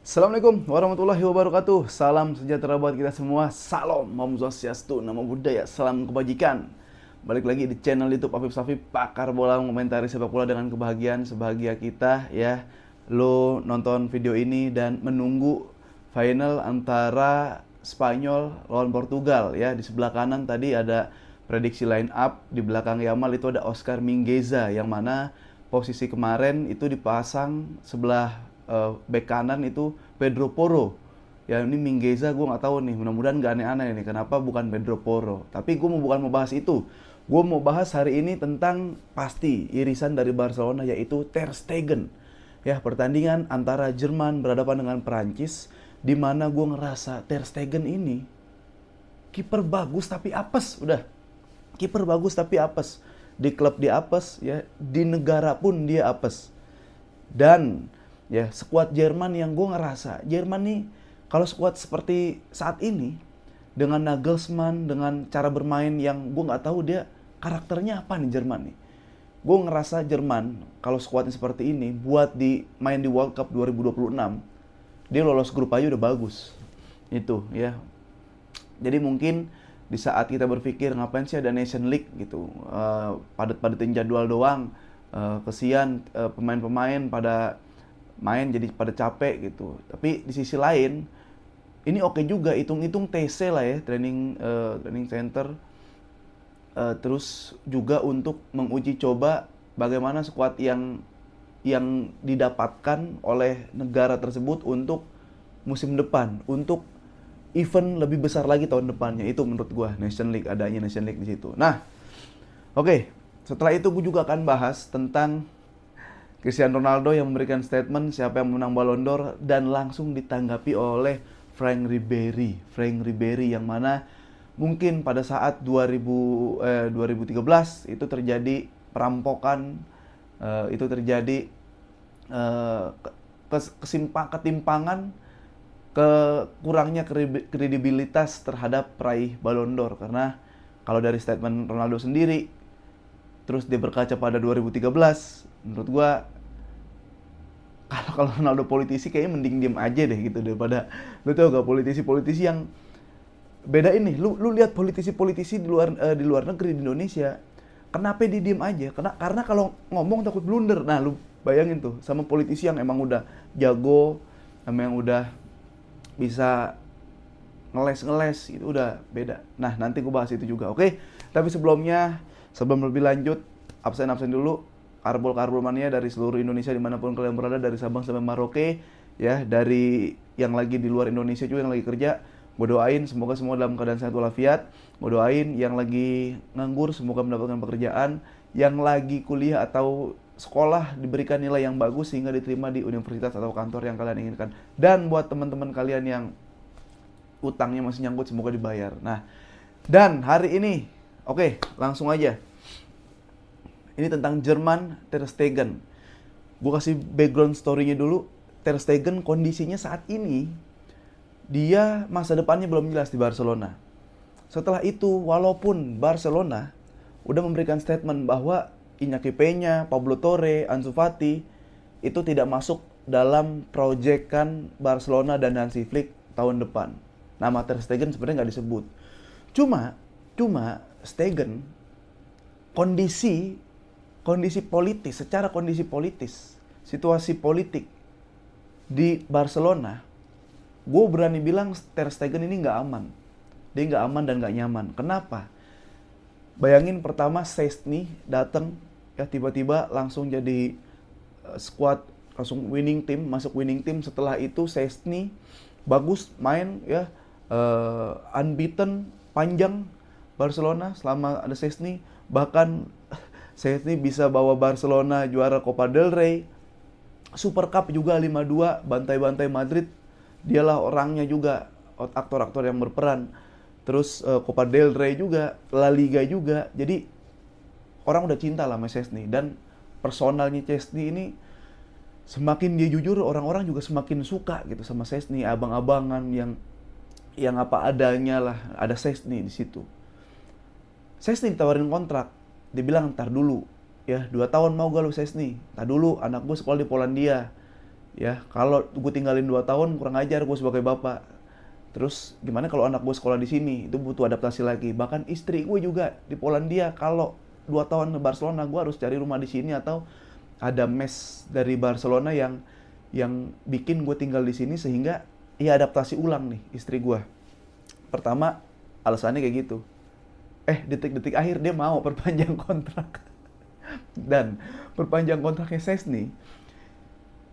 Assalamualaikum warahmatullahi wabarakatuh. Salam sejahtera buat kita semua. Salam, Om Swastiastu, Namo Buddhaya, salam kebajikan. Balik lagi di channel YouTube Afif Safif, pakar bola mengomentari sepak bola dengan kebahagiaan sebahagia kita ya. Lo nonton video ini dan menunggu final antara Spanyol lawan Portugal ya. Di sebelah kanan tadi ada prediksi line up, di belakang Yamal itu ada Oscar Mingueza yang mana posisi kemarin itu dipasang sebelah back kanan itu Pedro Porro. Ya ini Mingueza gue nggak tahu nih, mudah-mudahan nggak aneh-aneh nih. Kenapa bukan Pedro Porro? Tapi gue bukan mau bahas itu. Gue mau bahas hari ini tentang pasti irisan dari Barcelona yaitu Ter Stegen. Ya pertandingan antara Jerman berhadapan dengan Perancis, di mana gue ngerasa Ter Stegen ini kiper bagus tapi apes udah. Kiper bagus tapi apes. Di klub dia apes ya, di negara pun dia apes. Dan ya skuad Jerman yang gue ngerasa Jerman nih kalau skuad seperti saat ini dengan Nagelsmann, dengan cara bermain yang gue nggak tahu dia karakternya apa nih Jerman nih. Gue ngerasa Jerman kalau skuadnya seperti ini buat main di World Cup 2026 dia lolos grup aja udah bagus itu ya. Jadi mungkin di saat kita berpikir ngapain sih ada Nation League gitu, padat-padatin jadwal doang, kesian pemain-pemain pada main jadi pada capek gitu. Tapi di sisi lain ini oke juga, hitung-hitung TC lah ya, training center, terus juga untuk menguji coba bagaimana skuad yang didapatkan oleh negara tersebut untuk musim depan, untuk event lebih besar lagi tahun depannya. Itu menurut gua Nation League, adanya Nation League di situ. Nah, oke. Setelah itu gue juga akan bahas tentang Cristiano Ronaldo yang memberikan statement siapa yang menang Ballon d'Or dan langsung ditanggapi oleh Franck Ribéry. Franck Ribéry yang mana mungkin pada saat 2013 itu terjadi perampokan, itu terjadi ketimpangan, kurangnya kredibilitas terhadap peraih Ballon d'Or. Karena kalau dari statement Ronaldo sendiri, terus dia berkaca pada 2013, menurut gua kalau Ronaldo politisi kayaknya mending diem aja deh gitu, daripada lu tau gak politisi yang beda ini. Lu lihat politisi di luar negeri, di Indonesia, kenapa dia diem aja? Karena kalau ngomong takut blunder. Nah lu bayangin tuh sama politisi yang emang udah jago, sama yang udah bisa ngeles itu udah beda. Nah nanti gue bahas itu juga, oke? Tapi sebelum lebih lanjut, absen dulu. Karbol mania dari seluruh Indonesia dimanapun kalian berada, dari Sabang sampai Merauke ya, dari yang lagi di luar Indonesia juga yang lagi kerja, gue doain semoga semua dalam keadaan sehat walafiat. Gue doain yang lagi nganggur semoga mendapatkan pekerjaan, yang lagi kuliah atau sekolah diberikan nilai yang bagus sehingga diterima di universitas atau kantor yang kalian inginkan. Dan buat teman-teman kalian yang utangnya masih nyangkut semoga dibayar. Nah, dan hari ini oke, langsung aja. Ini tentang Jerman, Ter Stegen. Gue kasih background story-nya dulu. Ter Stegen kondisinya saat ini, dia masa depannya belum jelas di Barcelona. Setelah itu, walaupun Barcelona udah memberikan statement bahwa Iñaki Peña, Pablo Torre, Ansu Fati itu tidak masuk dalam proyekan Barcelona dan Hansi Flick tahun depan. Nama Ter Stegen sebenarnya nggak disebut. Cuma Stegen secara kondisi politis, situasi politik di Barcelona, gue berani bilang Ter Stegen ini nggak aman. Dia nggak aman dan nggak nyaman. Kenapa? Bayangin pertama Szczęsny datang ya, tiba-tiba langsung jadi squad, langsung masuk winning team. Setelah itu Szczęsny bagus main ya, unbeaten panjang Barcelona selama ada Szczęsny. Bahkan Szczęsny bisa bawa Barcelona juara Copa del Rey, Super Cup juga 5-2, bantai-bantai Madrid. Dialah orangnya juga, aktor-aktor yang berperan. Terus Copa del Rey juga, La Liga juga. Jadi orang udah cinta lah sama Szczęsny. Dan personalnya Szczęsny ini, semakin dia jujur, orang-orang juga semakin suka gitu sama Szczęsny. Abang-abangan yang apa adanya lah, ada Szczęsny di situ. Szczęsny ditawarin kontrak. Dia bilang ntar dulu ya, 2 tahun mau gak lu Szczęsny? Ntar dulu, anak gue sekolah di Polandia Ya, kalau gue tinggalin 2 tahun kurang ajar gue sebagai bapak. Terus gimana kalau anak gue sekolah di sini? Itu butuh adaptasi lagi. Bahkan istri gue juga di Polandia, kalau 2 tahun ke Barcelona gue harus cari rumah di sini atau ada mes dari Barcelona yang bikin gue tinggal di sini sehingga ya adaptasi ulang nih istri gue. Pertama alasannya kayak gitu. Detik-detik akhir dia mau perpanjang kontrak. Dan perpanjang kontraknya Szczęsny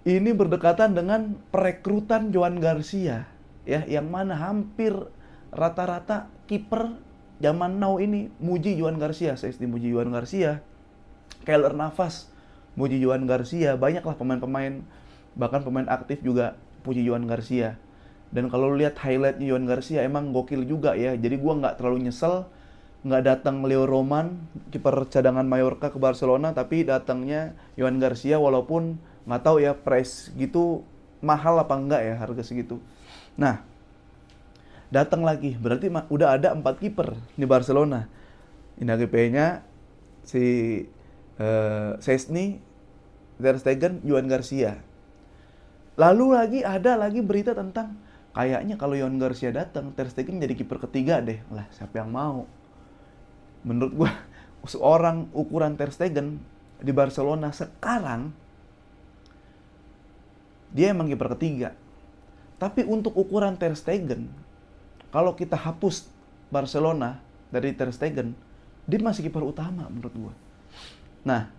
ini berdekatan dengan perekrutan Joan Garcia, ya, yang mana hampir rata-rata kiper zaman now ini muji Joan Garcia. Szczęsny muji Joan Garcia, Keylor Navas muji Joan Garcia, banyaklah pemain-pemain, bahkan pemain aktif juga puji Joan Garcia. Dan kalau lihat highlightnya Joan Garcia emang gokil juga ya. Jadi gua nggak terlalu nyesel nggak datang Leo Roman, kiper cadangan Mallorca ke Barcelona, tapi datangnya Joan Garcia, walaupun nggak tahu ya price gitu mahal apa enggak ya harga segitu. Nah, datang lagi berarti udah ada 4 kiper di Barcelona. INAGP-nya si Szczęsny, Ter Stegen, Joan Garcia. Lalu ada lagi berita tentang kayaknya kalau Joan Garcia datang, Ter Stegen jadi kiper ketiga deh. Lah, siapa yang mau? Menurut gua seorang ukuran Ter Stegen di Barcelona sekarang dia emang kiper ketiga. Tapi untuk ukuran Ter Stegen, kalau kita hapus Barcelona dari Ter Stegen, dia masih kiper utama menurut gua. Nah,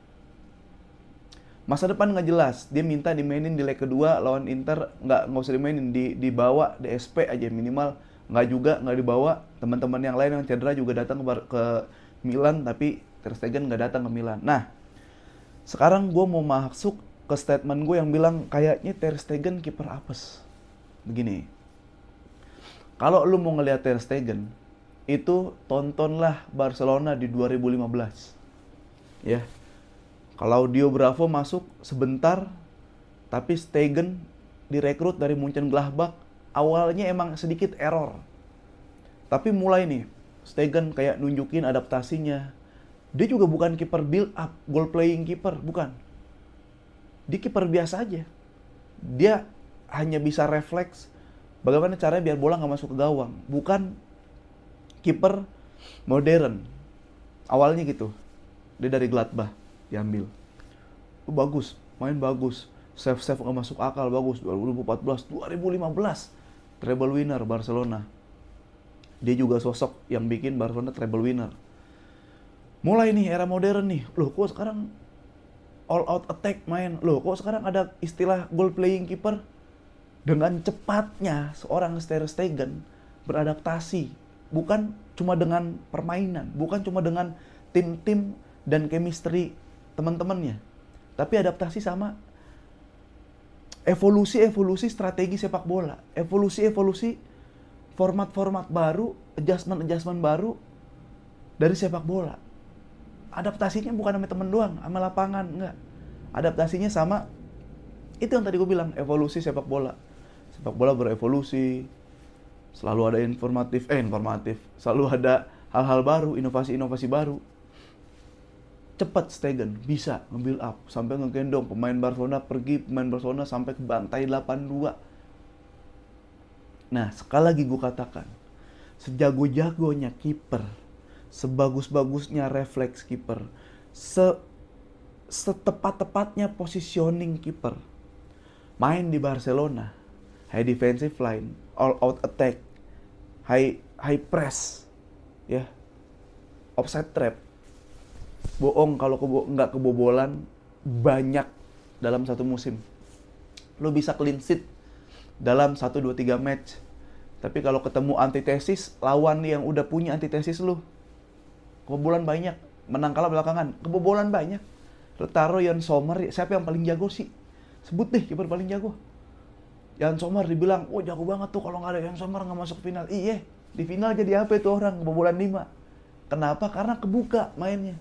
masa depan nggak jelas. Dia minta dimainin di leg kedua lawan Inter, nggak usah dimainin, dibawa DSP aja minimal. Nggak dibawa. Teman-teman yang lain yang cedera juga datang ke Milan, tapi Ter Stegen nggak datang ke Milan. Nah, sekarang gue mau masuk ke statement gue yang bilang kayaknya Ter Stegen kiper apes. Begini, kalau lu mau ngeliat Ter Stegen, itu tontonlah Barcelona di 2015. Ya, Claudio Bravo masuk sebentar, tapi Stegen direkrut dari Mönchengladbach. Awalnya emang sedikit error, tapi mulai nih Stegen kayak nunjukin adaptasinya. Dia juga bukan kiper build up, goal playing kiper, bukan. Dia kiper biasa aja. Dia hanya bisa refleks bagaimana caranya biar bola nggak masuk ke gawang. Bukan kiper modern. Awalnya gitu. Dia dari Gladbach diambil. Bagus, main bagus. Save nggak masuk akal, bagus. 2014, 2015 treble winner Barcelona. Dia juga sosok yang bikin Barcelona treble winner. Mulai nih era modern nih. Loh, kok sekarang all out attack main? Loh, kok sekarang ada istilah goal playing keeper? Dengan cepatnya seorang Ter Stegen beradaptasi, bukan cuma dengan permainan, bukan cuma dengan tim-tim dan chemistry teman-temannya, tapi adaptasi sama evolusi strategi sepak bola, evolusi format baru, adjustment baru dari sepak bola. Adaptasinya bukan sama temen doang, sama lapangan, enggak. Adaptasinya sama itu yang tadi gue bilang, evolusi sepak bola. Sepak bola berevolusi, selalu ada informatif, selalu ada hal-hal baru, inovasi baru. Cepat Stegen bisa nge-build up sampai ngegendong pemain Barcelona sampai ke bantai 8-2. Nah, sekali lagi gue katakan, sejago-jagonya kiper, sebagus-bagusnya refleks kiper, setepat-tepatnya positioning kiper, main di Barcelona, high defensive line, all out attack, high press, ya, offside trap. Bohong kalau nggak kebobolan banyak dalam satu musim. Lo bisa clean sheet dalam 1, 2, 3 match. Tapi kalau ketemu antitesis, lawan yang udah punya antitesis lo, kebobolan banyak. Menang kalah belakangan, kebobolan banyak. Lo taruh Yann Sommer, siapa yang paling jago sih? Sebut deh kiper paling jago. Yann Sommer dibilang, oh jago banget tuh, kalau nggak ada Yann Sommer nggak masuk final. Iya, di final jadi apa itu orang, kebobolan 5. Kenapa? Karena kebuka mainnya.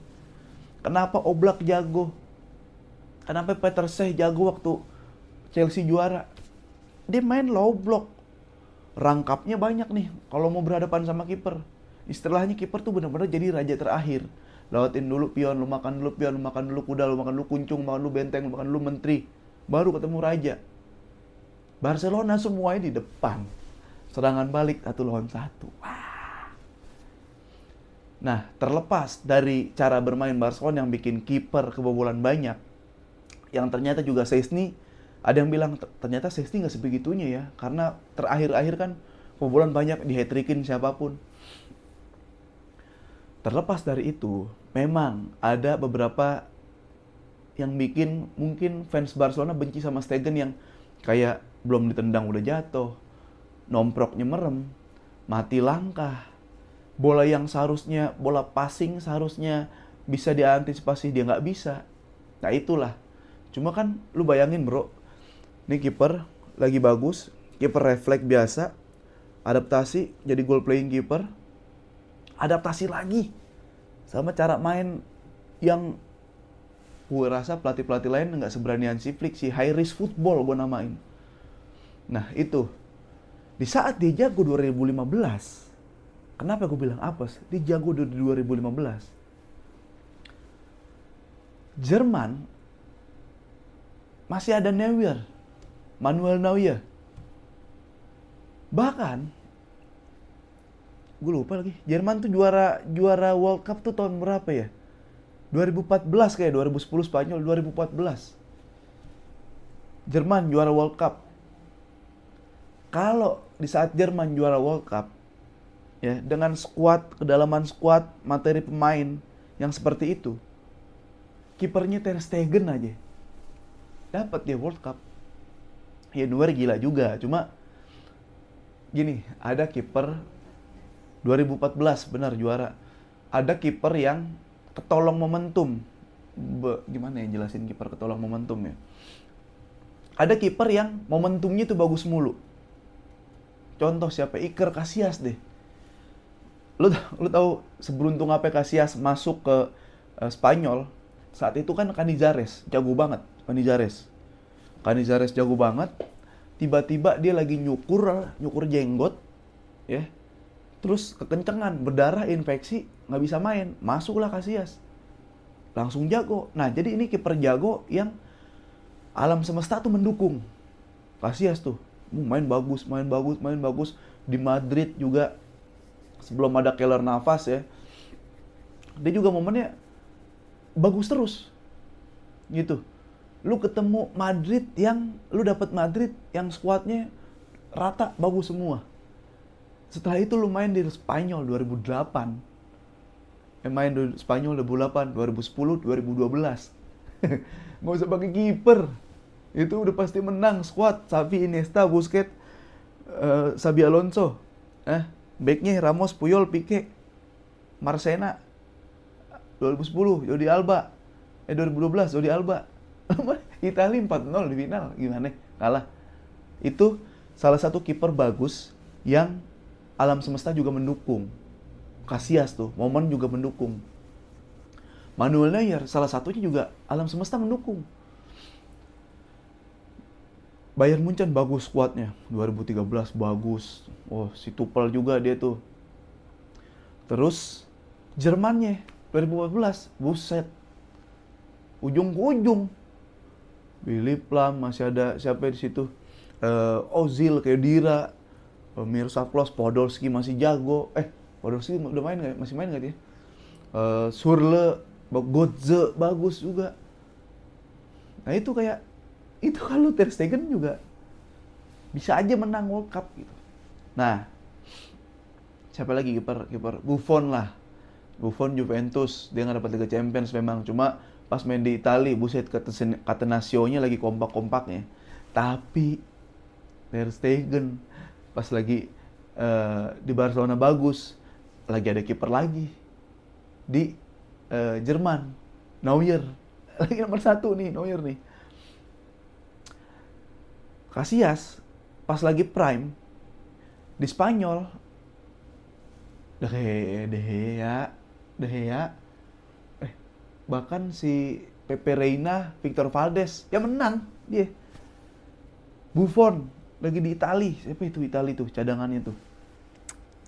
Kenapa Oblak jago? Kenapa Peter Cech jago waktu Chelsea juara? Dia main low block. Rangkapnya banyak nih kalau mau berhadapan sama kiper. Istilahnya kiper tuh benar-benar jadi raja terakhir. Lewatin dulu pion, lu makan dulu pion, lu makan dulu kuda, lu makan dulu kuncung, lu makan dulu benteng, lu makan dulu menteri. Baru ketemu raja. Barcelona semuanya di depan. Serangan balik 1 lawan 1. Nah, terlepas dari cara bermain Barcelona yang bikin kiper kebobolan banyak, yang ternyata juga Szczęsny, ada yang bilang ternyata Szczęsny nggak sebegitunya ya, karena terakhir-akhir kan kebobolan banyak, di hat-trickin siapapun. Terlepas dari itu, memang ada beberapa yang bikin mungkin fans Barcelona benci sama Stegen, yang kayak belum ditendang udah jatuh, nomproknya merem, mati langkah, bola yang seharusnya, bola passing seharusnya bisa diantisipasi, dia nggak bisa. Nah itulah. Cuma kan lu bayangin bro, ini kiper lagi bagus, kiper refleks biasa, adaptasi jadi goal playing kiper, adaptasi lagi sama cara main yang gue rasa pelatih-pelatih lain nggak seberani Hansi Flick, si high risk football gue namain. Nah itu, di saat dia jago 2015, kenapa gue bilang apes? Dia jago di 2015. Jerman masih ada Neuer, Manuel Neuer. Bahkan gue lupa lagi, Jerman tuh juara World Cup tuh tahun berapa ya? 2014 kayak, 2010 Spanyol, 2014. Jerman juara World Cup. Kalau di saat Jerman juara World Cup, ya, dengan kedalaman skuad, materi pemain yang seperti itu, kipernya Ter Stegen aja dapat dia World Cup. Ya Neuer gila juga, cuma gini, ada kiper 2014 benar juara. Ada kiper yang ketolong momentum. Gimana ya jelasin kiper ketolong momentum ya? Ada kiper yang momentumnya tuh bagus mulu. Contoh siapa? Iker Casillas deh. Lu tahu seberuntung apa Casillas masuk ke Spanyol? Saat itu kan Canizares jago banget, Canizares jago banget. Tiba-tiba dia lagi nyukur jenggot, ya. Terus kekencengan, berdarah, infeksi, nggak bisa main. Masuklah Casillas. Langsung jago. Nah, jadi ini kiper jago yang alam semesta tuh mendukung. Casillas tuh main bagus. Di Madrid juga sebelum ada Keylor Navas ya. Dia juga momennya bagus terus. Gitu. Lu ketemu Madrid lu dapet Madrid yang skuadnya rata bagus semua. Setelah itu lu main di Spanyol 2008. Main di Spanyol 2008, 2010, 2012. Nggak usah pakai kiper. Itu udah pasti menang skuad. Xavi, Iniesta, Busquets, Xabi Alonso. Backnya Ramos, Puyol, Pique, Marcena. 2010 Jordi Alba. 2012 Jordi Alba. Italia 4-0 di final. Gimana? Kalah. Itu salah satu kiper bagus yang alam semesta juga mendukung. Casillas tuh, momen juga mendukung. Manuel Neuer salah satunya juga alam semesta mendukung. Bayern Munchen bagus skuadnya, 2013 bagus. Oh, si Tuchel juga dia tuh. Terus Jermannya 2014, buset. Ujung ke ujung. Philipp Lahm, masih ada siapa di situ? Ozil, Khedira, Miroslav Klose, Podolski masih jago. Podolski udah main nggak? Masih main nggak dia? Schürrle, Götze bagus juga. Nah itu kayak itu kalau Ter Stegen juga bisa aja menang World Cup gitu. Nah, siapa lagi kiper? Buffon lah. Buffon Juventus, dia nggak dapat Liga Champions memang, cuma pas main di Italia, buset Catenaccio-nya lagi kompak-kompaknya. Tapi Ter Stegen pas lagi di Barcelona bagus, lagi ada kiper lagi di Jerman, Neuer, lagi nomor 1 nih, Neuer nih. Casillas pas lagi prime di Spanyol, De Gea, bahkan si Pepe Reina, Victor Valdes, ya menang dia. Buffon lagi di Itali, siapa itu Itali tuh cadangannya tuh?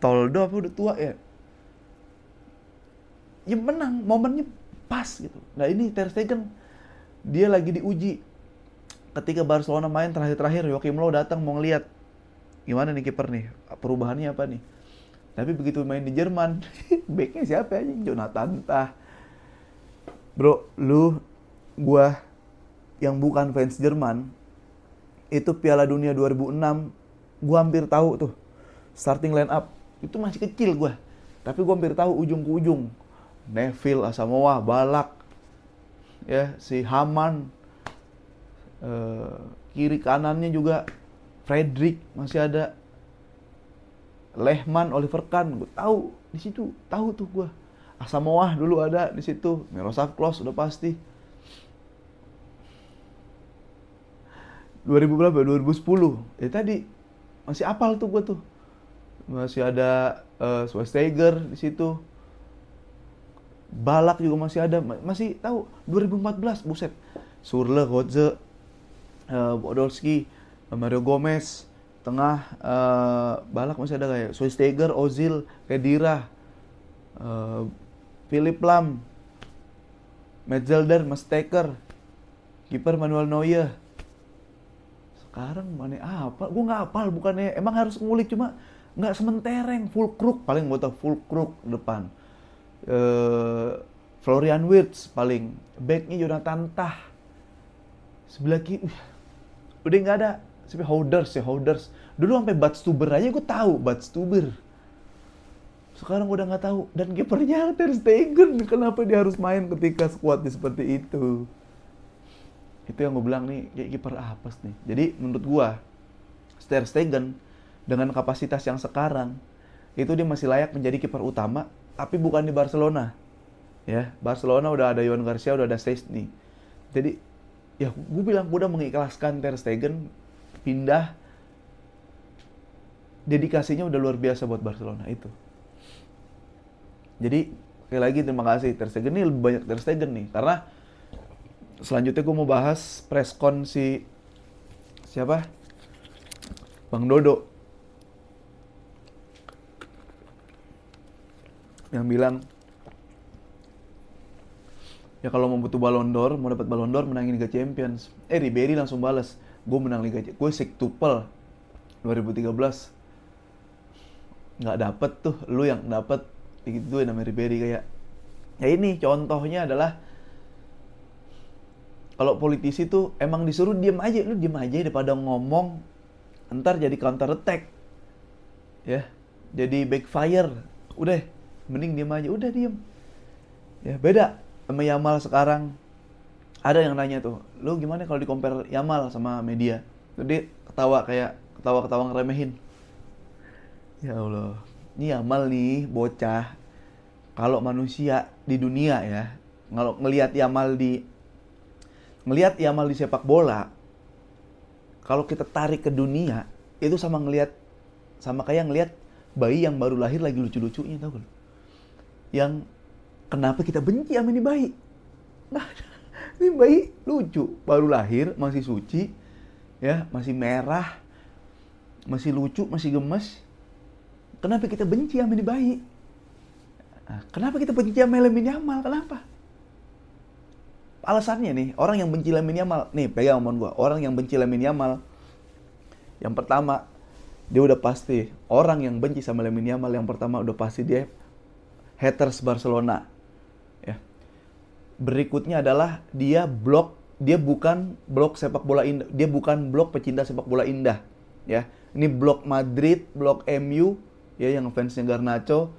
Toldo apa udah tua ya? Ya menang, momennya pas gitu. Nah ini Ter Stegen dia lagi diuji ketika Barcelona main terakhir-terakhir, Joachim Low datang mau ngeliat gimana nih kiper nih, perubahannya apa nih. Tapi begitu main di Jerman, backnya siapa aja? Jonathan Tah. Bro, gua yang bukan fans Jerman, itu Piala Dunia 2006, gua hampir tahu tuh starting line up. Itu masih kecil gua, tapi gua hampir tahu ujung ke ujung. Neville, Asamoah, Balak, ya si Haman, kiri kanannya juga Fredrik masih ada, Lehmann, Oliver Kahn, gue tahu di situ, tahu tuh gue. Asamoah dulu ada di situ, Miroslav Klose udah pasti. 2000 berapa? 2010. Ya tadi masih apal tuh gue tuh. Masih ada Schweinsteiger di situ. Balak juga masih ada, masih tahu. 2014, buset. Surle, Götze, Podolski, Mario Gomez, tengah Balak masih ada kayak Schweinsteiger, Ozil, Khedira, Philipp Lahm, Metzelder, Mesteker, kiper Manuel Neuer. Sekarang mana apa? Gue nggak hafal, bukannya emang harus ngulik, cuma nggak sementereng. Fulkrug paling gue tau, Fulkrug depan. Florian Wirtz paling, backnya Jonathan Tah. Sebelah kiri udah nggak ada. Sampai Houders. Dulu sampai Badstuber aja gue tahu, Badstuber. Sekarang udah nggak tahu. Dan kipernya Ter Stegen. Kenapa dia harus main ketika skuadnya seperti itu? Itu yang gue bilang nih, kayak kiper apa nih? Jadi menurut gue, Ter Stegen dengan kapasitas yang sekarang itu dia masih layak menjadi kiper utama, tapi bukan di Barcelona. Ya, Barcelona udah ada Johan Garcia, udah ada Szczęsny. Jadi ya gue bilang gue udah mengikhlaskan Ter Stegen pindah, dedikasinya udah luar biasa buat Barcelona itu. Jadi sekali lagi terima kasih Ter Stegen, nih lebih banyak Ter Stegen nih, karena selanjutnya gue mau bahas preskon si siapa, Bang Dodo, yang bilang ya kalau mau butuh Ballon d'Or, mau dapat Ballon d'Or, menangin Liga Champions. Ribery langsung balas, gue menang Liga Champions, gue Sektupel 2013. Nggak dapet tuh, lu yang dapet gitu namanya Ribery. Kayak ya ini contohnya adalah kalau politisi tuh emang disuruh diem aja, lu diem aja daripada ngomong ntar jadi counter attack ya, jadi backfire. Udah mending diem aja, udah diem ya. Beda sama Yamal sekarang. Ada yang nanya tuh, lu gimana kalau di compare Yamal sama media? Jadi ketawa ngeremehin. Ya Allah, ini Yamal nih bocah. Kalau manusia di dunia ya, kalau ngelihat Yamal di sepak bola, kalau kita tarik ke dunia, itu sama kayak ngelihat bayi yang baru lahir lagi lucu-lucunya, tau gak? Yang kenapa kita benci sama ini bayi? Nah, ini bayi lucu, baru lahir, masih suci, ya, masih merah, masih lucu, masih gemes. Kenapa kita benci sama ini bayi? Nah, kenapa kita benci sama Lamine Yamal? Kenapa? Alasannya nih, orang yang benci Lamine Yamal, nih pegang omongan gua, orang yang benci Lamine Yamal, yang pertama, dia udah pasti, orang yang benci sama Lamine Yamal, yang pertama udah pasti dia haters Barcelona. Ya. Berikutnya adalah dia bukan blog sepak bola indah, dia bukan blog pecinta sepak bola indah. Ya, ini blog Madrid, blog MU, ya yang fansnya Garnacho,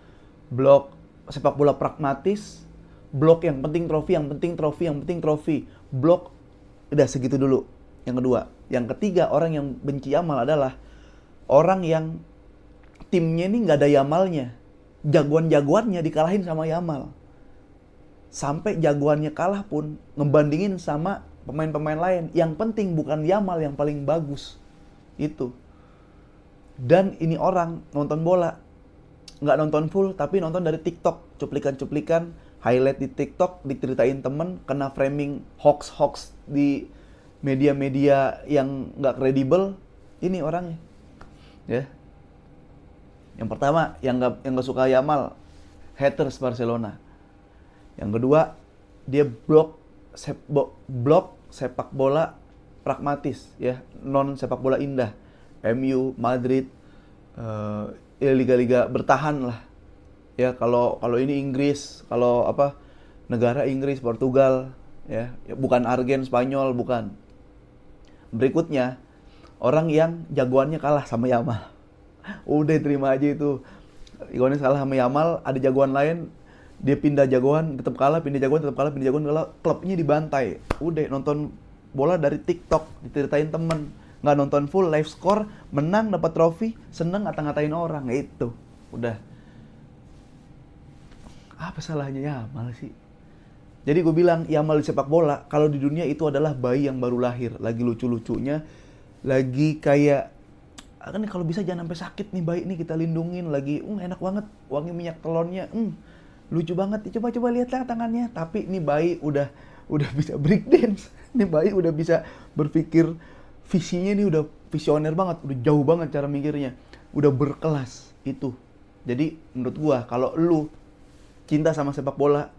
blog sepak bola pragmatis, blog yang penting trofi, blog udah segitu dulu. Yang kedua, yang ketiga, orang yang benci Yamal adalah orang yang timnya ini nggak ada Yamalnya. Jagoan-jagoannya dikalahin sama Yamal. Sampai jagoannya kalah pun ngebandingin sama pemain-pemain lain. Yang penting bukan Yamal yang paling bagus. Itu. Dan ini orang nonton bola, nggak nonton full, tapi nonton dari TikTok. Cuplikan-cuplikan, highlight di TikTok, diceritain temen, kena framing hoax di media-media yang nggak kredibel. Ini orangnya. Ya. Yang pertama, yang nggak suka Yamal, haters Barcelona. Yang kedua, dia blog sepak bola pragmatis ya, non sepak bola indah. MU, Madrid, ya liga-liga bertahan lah. Ya kalau ini Inggris, kalau apa negara Inggris, Portugal, ya bukan Argen, Spanyol, bukan. Berikutnya orang yang jagoannya kalah sama Yamal. Udah terima aja itu. Jagoannya kalah sama Yamal, ada jagoan lain, dia pindah jagoan, tetap kalah, pindah jagoan, tetap kalah, pindah jagoan, kalah, klubnya dibantai. Udah nonton bola dari TikTok, diceritain temen, nggak nonton full live score, menang dapat trofi, seneng ngata-ngatain orang, itu. Udah. Apa salahnya Yamal sih? Jadi gue bilang Yamal di sepak bola, kalau di dunia itu adalah bayi yang baru lahir, lagi lucu-lucunya, lagi kayak kan kalau bisa jangan sampai sakit nih bayi nih, kita lindungin, lagi enak banget wangi minyak telurnya, lucu banget, coba lihatlah tangannya. Tapi nih bayi udah bisa break dance, nih bayi udah bisa berpikir, visinya nih udah visioner banget, udah jauh banget cara mikirnya, udah berkelas itu. Jadi menurut gua kalau lu cinta sama sepak bola,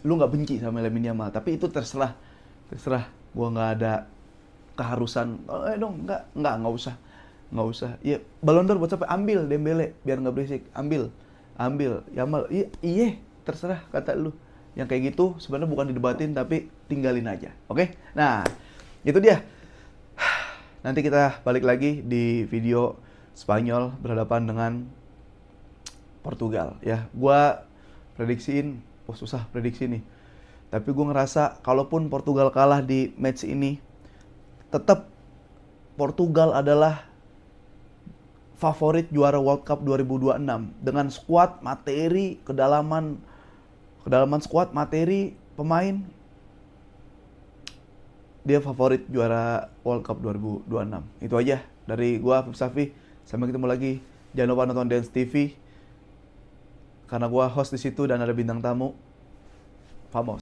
lu nggak benci sama Lamine Yamal, tapi itu terserah. Gua nggak ada keharusan, nggak usah. Ya Ballon d'Or buat siapa? Ambil Dembele biar nggak berisik, ambil Yamal, iya terserah kata lu. Yang kayak gitu sebenarnya bukan didebatin, tapi tinggalin aja, oke? Nah itu dia. Nanti kita balik lagi di video Spanyol berhadapan dengan Portugal ya. Gua prediksiin, susah prediksi nih. Tapi gue ngerasa kalaupun Portugal kalah di match ini, tetap Portugal adalah favorit juara World Cup 2026 dengan skuad, materi, kedalaman skuad, materi pemain. Dia favorit juara World Cup 2026. Itu aja dari gua, Afif Safi. Sampai ketemu lagi. Jangan lupa nonton Dance TV karena gua host di situ dan ada bintang tamu Famos.